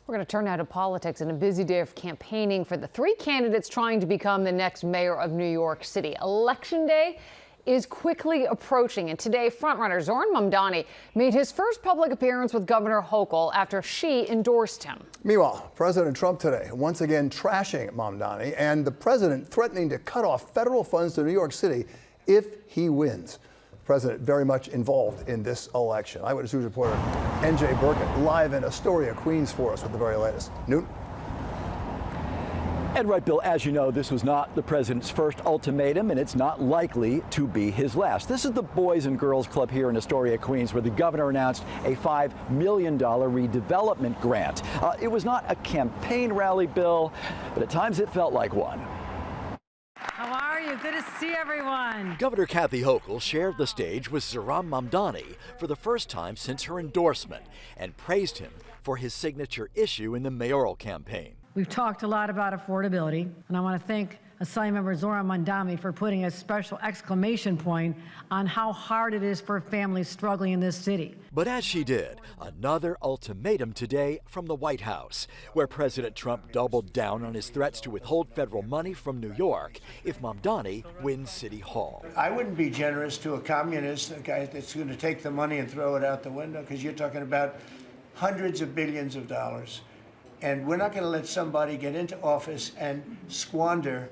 We're going to turn now to politics and a busy day of campaigning for the three candidates trying to become the next mayor of New York City. Election day is quickly approaching, and today frontrunner Zohran Mamdani made his first public appearance with Governor Hochul after she endorsed him. Meanwhile, President Trump today once again trashing Mamdani and the president threatening to cut off federal funds to New York City if he wins. The president very much involved in this election. Eyewitness News reporter NJ Burkett live in Astoria, Queens for us with the very latest. Newton? And right, Bill, as you know, this was not the president's first ultimatum, and it's not likely to be his last. This is the Boys and Girls Club here in Astoria, Queens, where the governor announced a $5 million redevelopment grant. It was not a campaign rally, Bill, but at times it felt like one. How are you? Good to see everyone. Governor Kathy Hochul shared the stage with Zohran Mamdani for the first time since her endorsement and praised him for his signature issue in the mayoral campaign. We've talked a lot about affordability, and I want to thank Assembly Member Zohran Mamdani for putting a special exclamation point on how hard it is for families struggling in this city. But as she did, another ultimatum today from the White House, where President Trump doubled down on his threats to withhold federal money from New York if Mamdani wins City Hall. I wouldn't be generous to a communist, a guy that's going to take the money and throw it out the window, because you're talking about hundreds of billions of dollars. And we're not going to let somebody get into office and squander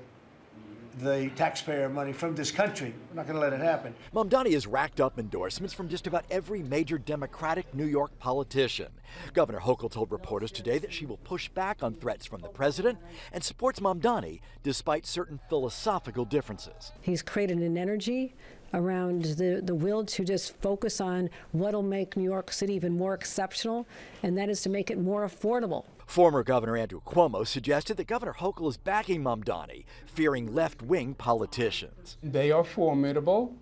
the taxpayer money from this country. We're not going to let it happen. Mamdani has racked up endorsements from just about every major Democratic New York politician. Governor Hochul told reporters today that she will push back on threats from the president and supports Mamdani despite certain philosophical differences. He's created an energy around the will to just focus on what'll make New York City even more exceptional, and that is to make it more affordable. Former Governor Andrew Cuomo suggested that Governor Hochul is backing Mamdani, fearing left-wing politicians. They are formidable,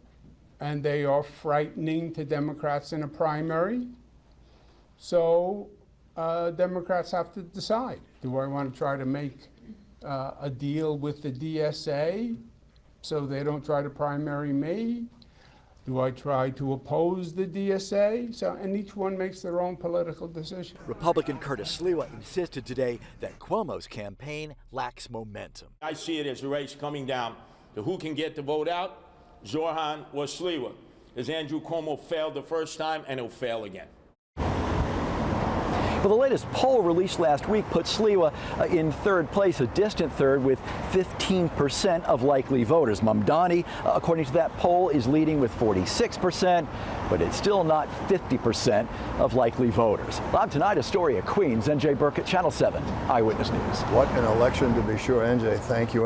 and they are frightening to Democrats in a primary. So Democrats have to decide. Do I want to try to make a deal with the DSA so they don't try to primary me? Do I try to oppose the DSA? And each one makes their own political decision. Republican Curtis Sliwa insisted today that Cuomo's campaign lacks momentum. I see it as a race coming down to who can get the vote out, Zohran or Sliwa. As Andrew Cuomo failed the first time, and he'll fail again. Well, the latest poll released last week put Sliwa in third place, a distant third, with 15% of likely voters. Mamdani, according to that poll, is leading with 46%, but it's still not 50% of likely voters. Live tonight, Astoria, Queens, NJ Burkett, Channel 7, Eyewitness News. What an election to be sure, NJ. Thank you.